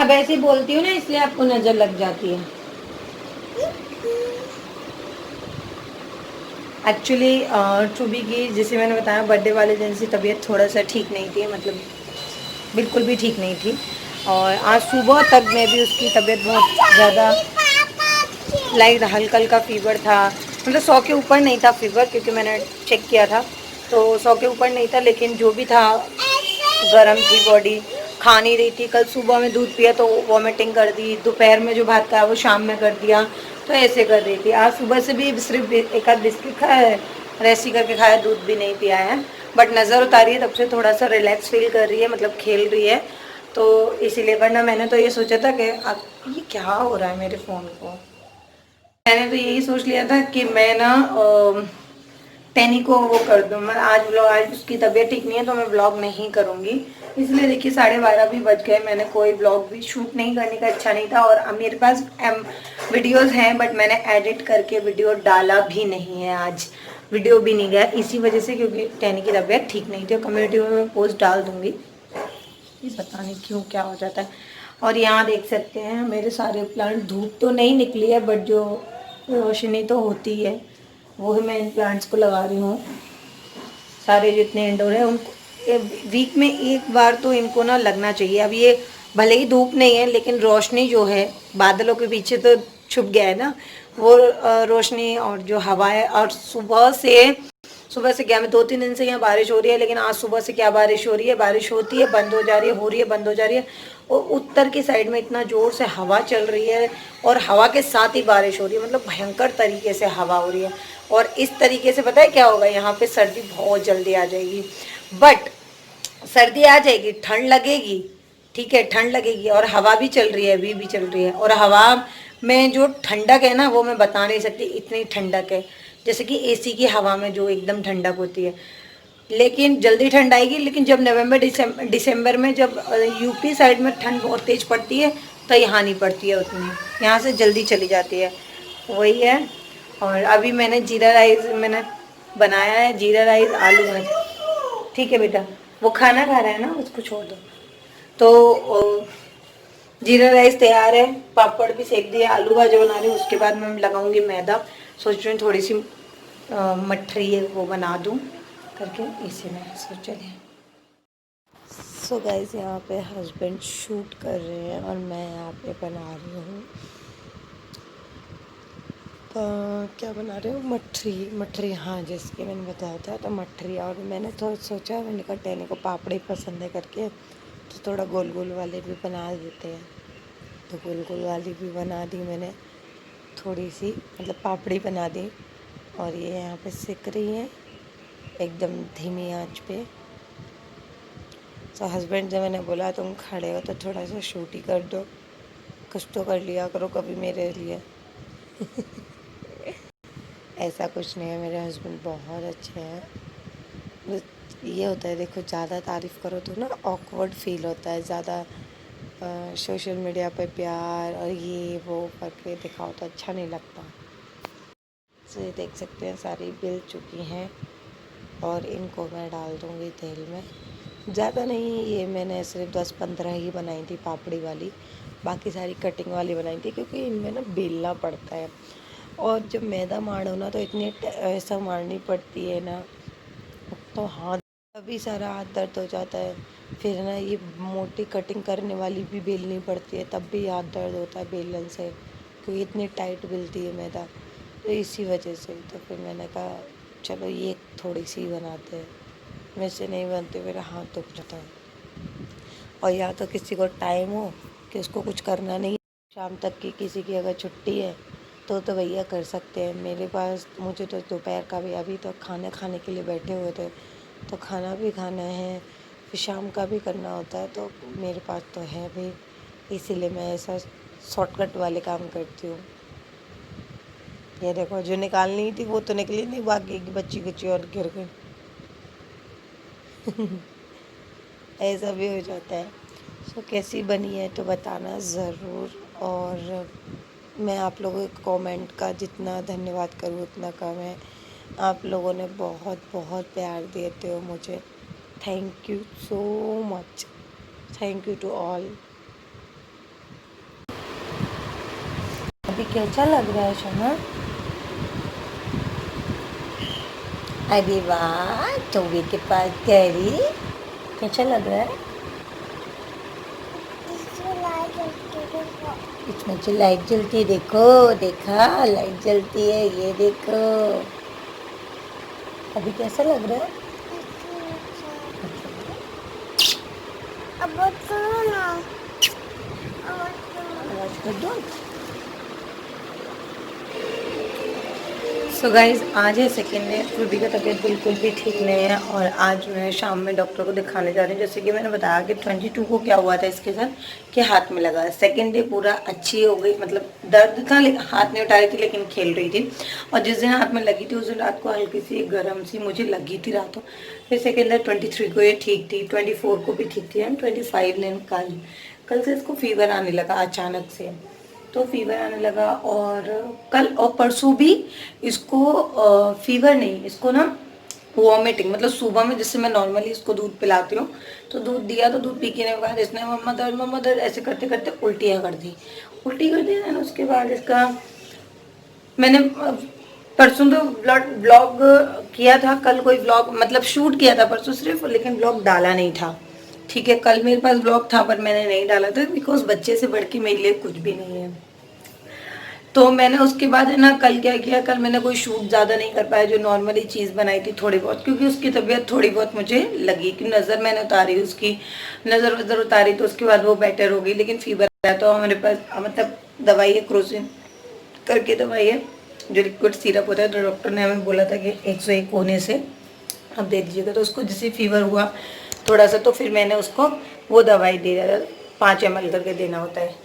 अब ऐसे बोलती हूँ ना, इसलिए आपको नजर लग जाती है। एक्चुअली चुबी की, जैसे मैंने बताया, बर्थडे वाले दिन से तबीयत थोड़ा सा ठीक नहीं थी, मतलब बिल्कुल भी ठीक नहीं थी। और आज सुबह तक में भी उसकी तबीयत बहुत ज़्यादा लाइट, हल्का हल्का फीवर था। मतलब 100 के ऊपर नहीं था फीवर, क्योंकि मैंने चेक किया था तो 100 के ऊपर नहीं था, लेकिन जो भी था गर्म थी बॉडी, खा नहीं रही थी। कल सुबह में दूध पिया तो वॉमिटिंग कर दी, दोपहर में जो भात खाया वो शाम में कर दिया, तो ऐसे कर रही थी। आज सुबह से भी सिर्फ एक आध बिस्किट खाया है, रेसी करके खाया, दूध भी नहीं पिया है। बट नज़र उतारी है तब से थोड़ा सा रिलैक्स फील कर रही है, मतलब खेल रही है, तो इसीलिए। वरना मैंने तो ये सोचा था कि अब ये क्या हो रहा है मेरे फ़ोन को, मैंने तो यही सोच लिया था कि मैं ना टैनी को वो कर दूँ। मैं आज व्लॉग, आज उसकी तबीयत ठीक नहीं है तो मैं व्लॉग नहीं करूँगी। इसलिए देखिए 12:30 भी बज गए, मैंने कोई व्लॉग भी शूट नहीं करने का इच्छा नहीं था। और अब मेरे पास वीडियोस हैं, बट मैंने एडिट करके वीडियो डाला भी नहीं है, आज वीडियो भी नहीं गया इसी वजह से, क्योंकि टैनी की तबीयत ठीक नहीं थी। कम्युनिटी में मैं पोस्ट डाल दूँगी, ये पता नहीं क्यों क्या हो जाता है। और यहाँ देख सकते हैं मेरे सारे प्लांट, धूप तो नहीं निकली है बट जो रोशनी तो होती है वो ही मैं इन प्लांट्स को लगा रही हूँ। सारे जितने इंडोर है उनको वीक में एक बार तो इनको ना लगना चाहिए। अब ये भले ही धूप नहीं है, लेकिन रोशनी जो है बादलों के पीछे तो छुप गया है ना, वो रोशनी और जो हवा है। और सुबह से क्या, मैं 2-3 दिन से यहाँ बारिश हो रही है, लेकिन आज सुबह से क्या बारिश हो रही है, बारिश होती है बंद हो जा रही है, हो रही है बंद हो जा रही है। और उत्तर की साइड में इतना ज़ोर से हवा चल रही है, और हवा के साथ ही बारिश हो रही है, मतलब भयंकर तरीके से हवा हो रही है। और इस तरीके से पता है क्या होगा, यहाँ पे सर्दी बहुत जल्दी आ जाएगी। बट सर्दी आ जाएगी, ठंड लगेगी, ठीक है, ठंड लगेगी, और हवा भी चल रही है, अभी भी चल रही है। और हवा में जो ठंडक है ना, वो मैं बता नहीं सकती, इतनी ठंडक है, जैसे कि एसी की हवा में जो एकदम ठंडक होती है। लेकिन जल्दी ठंड आएगी, लेकिन जब नवंबर दिसंबर में जब यूपी साइड में ठंड बहुत तेज़ पड़ती है, तो यहाँ नहीं पड़ती है उतनी, यहाँ से जल्दी चली जाती है, वही है। और अभी मैंने जीरा राइस मैंने बनाया है, जीरा राइस आलू मटर। ठीक है बेटा, वो खाना खा रहा है ना, उसको छोड़ दो। तो जीरा राइस तैयार है, पापड़ भी सेक दिया, आलू भाजा बना रही हूँ, उसके बाद मैं लगाऊंगी मैदा। सोच रही हूँ थोड़ी सी मठरी है वो बना दूँ करके, इसी में सोच रही हूँ। सो गाइस, यहाँ पे हस्बैंड शूट कर रहे हैं और मैं यहाँ पे बना रही हूँ क्या बना रहे हो, मठरी। मठरी, हाँ, जैसे कि मैंने बताया था, तो मठरी। और मैंने तो सोचा, मैंने कहा टैनी को पापड़ी पसंद है करके, तो थोड़ा गोल गोल वाले भी बना देते हैं। तो गोल गोल वाली भी बना दी मैंने, थोड़ी सी, मतलब पापड़ी बना दी। और ये यहाँ पे सिक रही है एकदम धीमी आंच पे। तो हस्बैंड से मैंने बोला, तुम खड़े हो तो थोड़ा सा शूट ही कर दो, कुछ तो कर लिया करो कभी मेरे लिए। ऐसा कुछ नहीं है, मेरे हस्बैंड बहुत अच्छे हैं। बस ये होता है, देखो, ज़्यादा तारीफ़ करो तो ना ऑकवर्ड फील होता है, ज़्यादा सोशल मीडिया पे प्यार और ये वो करके दिखाओ तो अच्छा नहीं लगता। तो ये देख सकते हैं सारी बिल चुकी हैं, और इनको मैं डाल दूँगी तेल में। ज़्यादा नहीं, ये मैंने सिर्फ 10-15 ही बनाई थी पापड़ी वाली, बाकी सारी कटिंग वाली बनाई थी, क्योंकि इनमें ना बेलना पड़ता है। और जब मैदा मारो ना तो इतनी ऐसा मारनी पड़ती है ना, तो हाथ, अभी सारा हाथ दर्द हो जाता है। फिर ना ये मोटी कटिंग करने वाली भी बेलनी पड़ती है, तब भी हाथ दर्द होता है बेलन से, क्योंकि इतनी टाइट बेलती है मैदा, तो इसी वजह से। तो फिर मैंने कहा चलो ये थोड़ी सी बनाते हैं, वैसे नहीं बनते, मेरा हाथ दुख जाता है। और या तो किसी को टाइम हो कि उसको कुछ करना नहीं, शाम तक की किसी की अगर छुट्टी है तो भैया कर सकते हैं। मेरे पास, मुझे तो दोपहर का भी, अभी तो खाना खाने के लिए बैठे हुए थे, तो खाना भी खाना है, फिर शाम का भी करना होता है, तो मेरे पास तो है भी, इसीलिए मैं ऐसा शॉर्टकट वाले काम करती हूँ। ये देखो, जो निकालनी थी वो तो निकली नहीं, बाकी की बच्ची कुची और गिर गई। ऐसा भी हो जाता है। सो कैसी बनी है तो बताना ज़रूर। और मैं आप लोगों के कमेंट का जितना धन्यवाद करूँ उतना कम है। आप लोगों ने बहुत बहुत प्यार देते हो मुझे, thank you so much, thank you to all. अभी कैसा लग रहा है सोना? अरे वाह, चौबे के पास डैडी, कैसा लग रहा है? इसमें जो लाइट जलती है, देखो देखा लाइट जलती है, ये देखो। अभी कैसा लग रहा है? आवाज कर दो। सो गाइज, आज है सेकेंड डे। रूबी का तबीयत बिल्कुल भी ठीक नहीं है और आज मैं शाम में डॉक्टर को दिखाने जा रही हूँ। जैसे कि मैंने बताया कि 22 को क्या हुआ था इसके साथ कि हाथ में लगा। सेकेंड डे पूरा अच्छी हो गई, मतलब दर्द था लेकिन हाथ नहीं उठा रही थी, लेकिन खेल रही थी। और जिस दिन हाथ में लगी थी उस दिन रात को हल्की सी गर्म सी मुझे लगी थी रातों। फिर सेकेंड डे 23 को ये ठीक थी, 24 को भी ठीक थी एंड 25 दिन कल से इसको फीवर आने लगा अचानक से। तो फीवर आने लगा और कल और परसों भी इसको फीवर नहीं, इसको ना वॉमिटिंग, मतलब सुबह में जैसे मैं नॉर्मली इसको दूध पिलाती हूँ तो दूध दिया तो दूध पी के के बाद इसने मम्मा दर्द ऐसे करते करते उल्टियाँ कर दी। उल्टी कर दी ना, उसके बाद इसका मैंने परसों तो ब्लॉग किया था, कल कोई ब्लॉग मतलब शूट किया था परसों सिर्फ, लेकिन ब्लॉग डाला नहीं था। ठीक है, कल मेरे पास ब्लॉग था पर मैंने नहीं डाला था बिकॉज बच्चे से बढ़ के मेरे लिए कुछ भी नहीं है। तो मैंने उसके बाद है ना कल क्या किया, कल मैंने कोई शूट ज़्यादा नहीं कर पाया, जो नॉर्मली चीज़ बनाई थी थोड़ी बहुत, क्योंकि उसकी तबीयत थोड़ी बहुत मुझे लगी कि नज़र मैंने उतारी, उसकी नज़र वज़र उतारी तो उसके बाद वो बेटर हो गई। लेकिन फीवर आया तो हमारे पास मतलब दवाई है, क्रोसिन करके दवाई है जो लिक्विड सिरप होता है। तो डॉक्टर ने हमें बोला था कि 101 होने से आप दे दीजिएगा। तो उसको जैसे फीवर हुआ थोड़ा सा तो फिर मैंने उसको वो दवाई दे दिया, 5 ml करके देना होता है,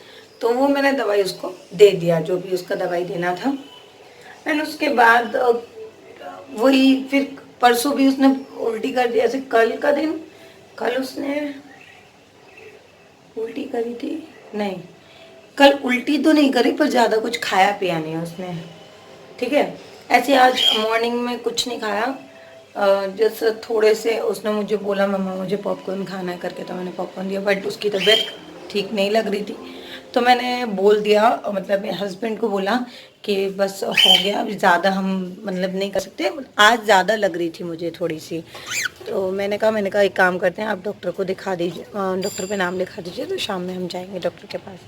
तो वो मैंने दवाई उसको दे दिया जो भी उसका दवाई देना था। एंड उसके बाद वही फिर परसों भी उसने उल्टी कर दिया। ऐसे कल का दिन, कल उसने उल्टी करी थी, नहीं कल उल्टी तो नहीं करी पर ज़्यादा कुछ खाया पिया नहीं उसने। ठीक है, ऐसे आज मॉर्निंग में कुछ नहीं खाया, जैसे थोड़े से उसने मुझे बोला मम्मा मुझे पॉपकॉर्न खाना है करके, तो मैंने पॉपकॉर्न दिया। बट उसकी तबीयत ठीक नहीं लग रही थी तो मैंने बोल दिया, मतलब मेरे हस्बैंड को बोला कि बस हो गया, अब ज़्यादा हम मतलब नहीं कर सकते। आज ज़्यादा लग रही थी मुझे थोड़ी सी, तो मैंने कहा एक काम करते हैं, आप डॉक्टर को दिखा दीजिए, डॉक्टर पे नाम लिखा दीजिए, तो शाम में हम जाएंगे डॉक्टर के पास।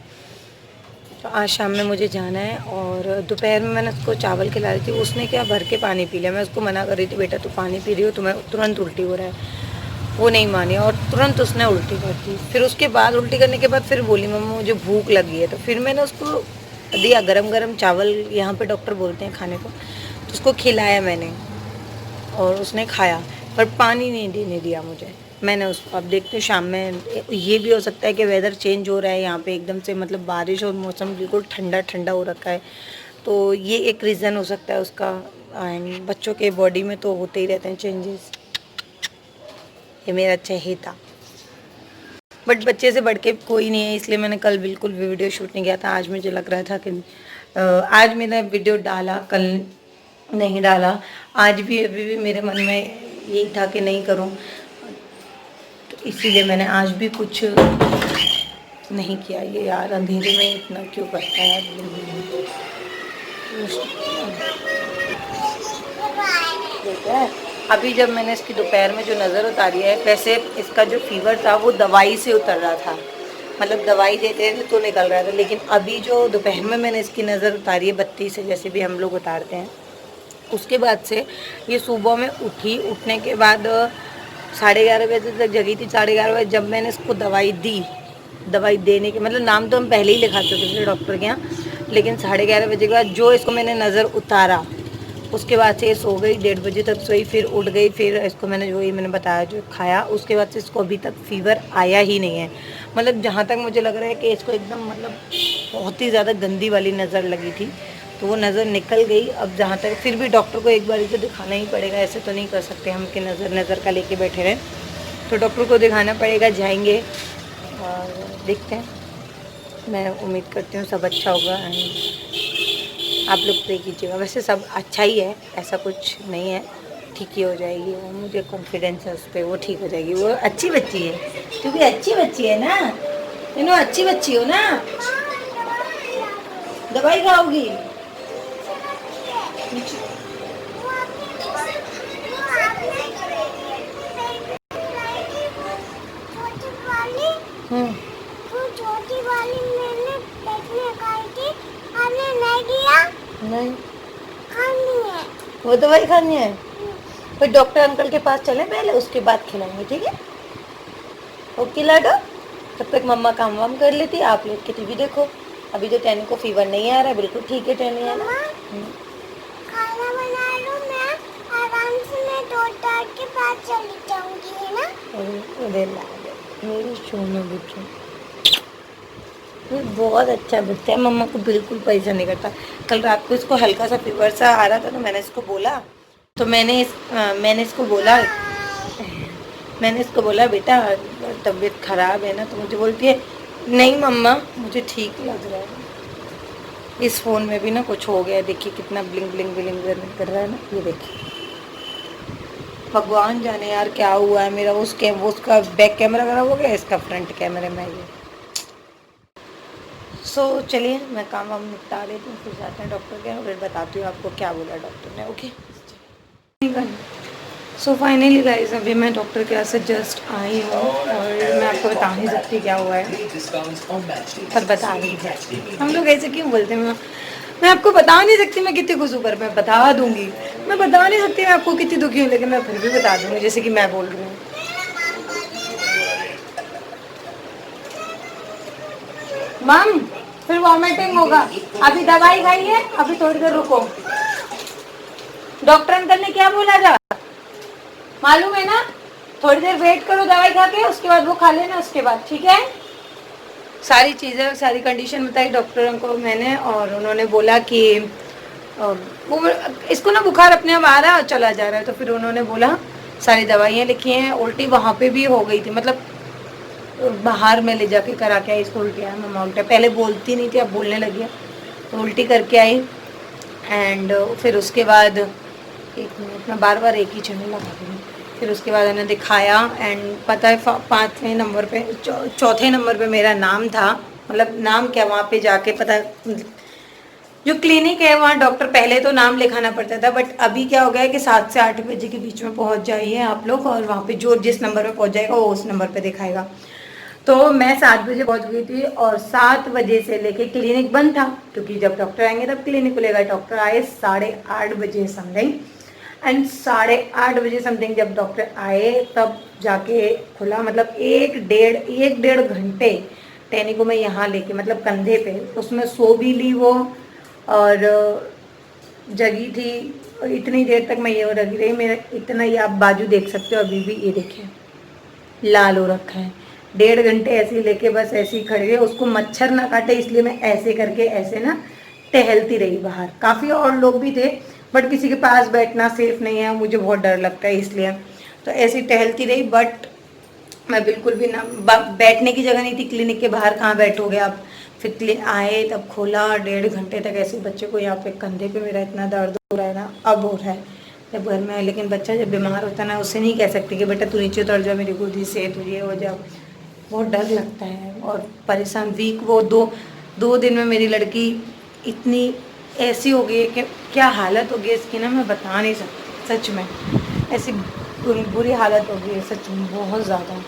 तो आज शाम में मुझे जाना है। और दोपहर में मैंने उसको चावल खिला रही थी, उसने क्या भर के पानी पी लिया। मैं उसको मना कर रही थी बेटा तू पानी पी रही हो, तुम्हें तुरंत उल्टी हो रहा है, वो नहीं मानी और तुरंत उसने उल्टी कर दी। फिर उसके बाद उल्टी करने के बाद फिर बोली मम्मा मुझे भूख लगी है, तो फिर मैंने उसको दिया गरम गरम चावल, यहाँ पे डॉक्टर बोलते हैं खाने को, तो उसको खिलाया मैंने और उसने खाया, पर पानी नहीं देने दिया मुझे। मैंने उसको, अब देखते हैं शाम में, ये भी हो सकता है कि वेदर चेंज हो रहा है यहाँ पे एकदम से, मतलब बारिश और मौसम बिल्कुल ठंडा ठंडा हो रखा है, तो ये एक रीज़न हो सकता है उसका। एंड बच्चों के बॉडी में तो होते ही रहते हैं चेंजेस। ये मेरा चहेता, बट बच्चे से बढ़ के कोई नहीं है, इसलिए मैंने कल बिल्कुल भी वीडियो शूट नहीं किया था। आज मुझे लग रहा था कि आज मैंने वीडियो डाला, कल नहीं डाला। आज भी अभी भी मेरे मन में यही था कि नहीं करूं, तो इसीलिए मैंने आज भी कुछ नहीं किया। ये यार अंधेरे में इतना क्यों करता है यार। अभी जब मैंने इसकी दोपहर में जो नज़र उतारी है, वैसे इसका जो फीवर था वो दवाई से उतर रहा था, मतलब दवाई देते थे तो निकल रहा था। लेकिन अभी जो दोपहर में मैंने इसकी नज़र उतारी है बत्ती से, जैसे भी हम लोग उतारते हैं, उसके बाद से ये सुबह में उठी, उठने के बाद 11:30 बजे तक जगी थी। 11:30 बजे जब मैंने इसको दवाई दी, दवाई देने के मतलब नाम तो हम पहले ही लिखा चुके थे डॉक्टर के यहाँ, लेकिन 11:30 बजे के बाद जो इसको मैंने नज़र उतारा उसके बाद से ये सो गई, 1:30 बजे तक सोई, फिर उठ गई, फिर इसको मैंने जो ही मैंने बताया जो खाया, उसके बाद से इसको अभी तक फीवर आया ही नहीं है। मतलब जहाँ तक मुझे लग रहा है कि इसको एकदम मतलब बहुत ही ज़्यादा गंदी वाली नज़र लगी थी, तो वो नज़र निकल गई। अब जहाँ तक फिर भी डॉक्टर को एक बार तो दिखाना ही पड़ेगा, ऐसे तो नहीं कर सकते हम कि नज़र का लेके बैठे रहें, तो डॉक्टर को दिखाना पड़ेगा, जाएंगे और देखते हैं। मैं उम्मीद करती हूँ सब अच्छा होगा एंड आप लोग प्रे कीजिएगा। वैसे सब अच्छा ही है, ऐसा कुछ नहीं है, ठीक ही हो जाएगी वो, मुझे कॉन्फिडेंस है उस पर, वो ठीक हो जाएगी। वो अच्छी बच्ची है, क्योंकि अच्छी बच्ची है ना, अच्छी बच्ची हो ना। दवाई खाओगी? हम्म। वो छोटी वाली मैंने देखने खाई थी, आपने नहीं दिया? नहीं, खानी है। वो दवाई खानी है। फिर डॉक्टर अंकल के पास चले पहले, उसके बाद खिलाएंगे, ठीक है? ओके लाडो। तब तक मम्मा काम वाम कर लेती, आप लोग के टीवी देखो। अभी तो टैनी को फीवर नहीं आ रहा है, बिल्कुल ठीक है टैनी, है ना? खाना बना लूं मैं, आराम से मैं डॉक्टर के पास चली जाऊंगी, है ना? अरे लाडो, मेरी सोना बच्चा, ये बहुत अच्छा बच्चा है, मम्मा को बिल्कुल परेशान नहीं करता। कल रात को इसको हल्का सा फीवर सा आ रहा था, तो मैंने इसको बोला, तो मैंने इसको बोला, बेटा तबीयत खराब है ना, तो मुझे बोलती है नहीं मम्मा मुझे ठीक लग रहा है। इस फ़ोन में भी ना कुछ हो गया है, देखिए कितना ब्लिंग ब्लिंग ब्लिंग कर रहा है ना, ये देखिए। भगवान जाने यार क्या हुआ है मेरा। उसका बैक कैमरा खराब हो गया, इसका फ्रंट कैमरे में ये। सो चलिए मैं काम वाम निपटा लेती हूँ, फिर जाते हैं डॉक्टर के यहाँ, फिर बताती हूँ आपको क्या बोला डॉक्टर ने। ओके। सो फाइनली गाइस, अभी मैं डॉक्टर के यहाँ से जस्ट आई हूँ और मैं आपको बता नहीं सकती क्या हुआ है, पर बता नहीं सकती। हम लोग ऐसे क्यों बोलते हैं? मैं आपको बता नहीं सकती मैं कितनी खुश हूँ, पर मैं बता दूंगी। मैं बता नहीं सकती मैं आपको कितनी दुखी हूँ, लेकिन मैं फिर भी बता दूंगी, जैसे कि मैं बोल रही हूँ। मम फिर वॉमिटिंग होगा, अभी दवाई खाई है, अभी थोड़ी देर रुको। डॉक्टर अंकल ने क्या बोला था मालूम है ना? थोड़ी देर वेट करो दवाई खा के, उसके बाद वो खा लेना, उसके बाद ठीक है? सारी चीज़ें, सारी कंडीशन बताई डॉक्टरों को मैंने, और उन्होंने बोला कि वो इसको ना बुखार अपने आप आ रहा है और चला जा रहा है, तो फिर उन्होंने बोला सारी दवाइयाँ लिखी हैं। उल्टी वहाँ पे भी हो गई थी, मतलब बाहर में ले जाके करा के आई इसको उल्टी। है मम्मा उल्टा, पहले बोलती नहीं थी, अब बोलने लगी है, तो उल्टी करके आई। एंड फिर उसके बाद, एक मिनट में बार बार एक ही चैनल लगा दूँगी। फिर उसके बाद मैंने दिखाया, एंड पता है 5वें नंबर पे, चौथे नंबर पे मेरा नाम था, मतलब नाम क्या, वहाँ पे जाके पता, जो क्लिनिक है वहाँ डॉक्टर पहले तो नाम लिखाना पड़ता था, बट अभी क्या हो गया है कि 7 से 8 बजे के बीच में पहुँच जाइए आप लोग, और वहाँ पे जो जिस नंबर पे पहुँच जाएगा वो उस नंबर पे दिखाएगा। तो मैं 7 बजे पहुँच गई थी, और 7 बजे से लेके क्लिनिक बंद था, क्योंकि जब डॉक्टर आएंगे तब क्लिनिक खुलेगा। डॉक्टर आए 8:30 बजे समथिंग, एंड 8:30 बजे समथिंग जब डॉक्टर आए तब जाके खुला। मतलब एक डेढ़ घंटे टैनी को मैं यहाँ लेके, मतलब कंधे पे, उसमें सो भी ली वो, और जगी थी, और इतनी देर तक मैं ये लगी रही। मेरा इतना, ये आप बाजू देख सकते हो, अभी भी ये देखिए लाल हो रखा है। 1.5 घंटे ऐसे ही लेके बस ऐसे ही खड़ी रही, उसको मच्छर ना काटे इसलिए मैं ऐसे करके ऐसे ना टहलती रही बाहर। काफ़ी और लोग भी थे, बट किसी के पास बैठना सेफ नहीं है, मुझे बहुत डर लगता है इसलिए, तो ऐसे ही टहलती रही। बट मैं बिल्कुल भी ना, बैठने की जगह नहीं थी क्लिनिक के बाहर, कहाँ बैठोगे आप? फिर आए तब खोला, 1.5 घंटे तक ऐसे बच्चे को यहाँ पे कंधे पे मेरा इतना दर्द हो रहा है ना, अब हो रहा है जब घर में है। लेकिन बच्चा जब बीमार होता है ना, उससे नहीं कह सकते कि बेटा तू नीचे उतर जा मेरी गोदी से, तू ये हो जा। बहुत डर लगता है और परेशान, वीक। वो दो दिन में मेरी लड़की इतनी ऐसी हो गई है कि क्या हालत हो गई इसकी ना, मैं बता नहीं सकती। सच में ऐसी बुरी हालत हो गई है, सच में बहुत ज़्यादा।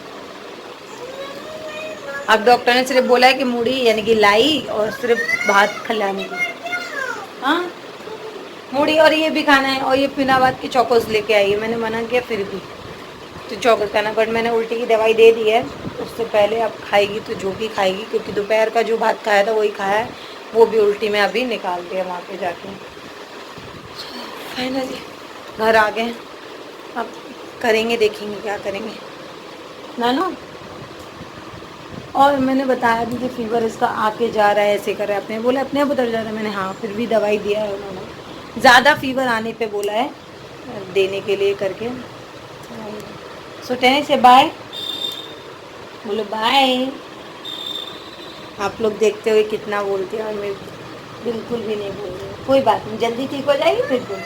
अब डॉक्टर ने सिर्फ बोला है कि मूढ़ी यानी कि लाई और सिर्फ भात खिलाने की। हाँ, मूढ़ी और ये भी खाना है, और ये पिनाबाद की चौकोस लेके आई है। मैंने मना किया फिर भी तो चौकोस खाना, बट मैंने उल्टी की दवाई दे दी है। उससे पहले अब खाएगी तो जो भी खाएगी, क्योंकि दोपहर का जो भात खाया था वही खाया है, वो भी उल्टी में अभी निकाल दिया वहाँ पे जाके। फाइनली घर आ गए, अब करेंगे, देखेंगे क्या करेंगे ना। और मैंने बताया भी कि फीवर इसका आके जा रहा है, ऐसे कर रहा है, अपने बोले अपने आप उतर जा रहा है। मैंने हाँ फिर भी दवाई दिया है उन्होंने, ज़्यादा फीवर आने पे बोला है देने के लिए करके। सो टैनी से बाय बोलो, बाय। आप लोग देखते हुए कितना बोलते हैं और मैं बिल्कुल भी नहीं बोल रही हूँ। कोई बात नहीं, जल्दी ठीक हो जाएगी बिल्कुल।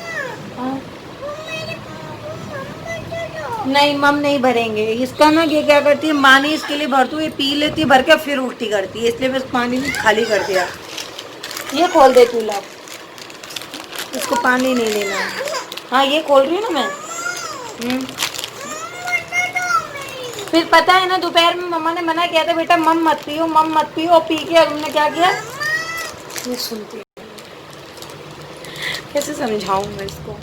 हाँ नहीं, मम नहीं भरेंगे इसका ना। ये क्या करती है, माँ ने इसके लिए भरती हूँ, ये पी लेती है भर के, फिर उल्टी करती है, इसलिए बस पानी खाली कर दिया। ये खोल दे तू लब, इसको पानी नहीं लेना है। हाँ ये खोल रही हूँ ना मैं। फिर पता है ना दोपहर में मम्मा ने मना किया था बेटा मम मत पियो मम मत पियो, और पी के हमने क्या किया, ये सुनती कैसे समझाऊं मैं इसको।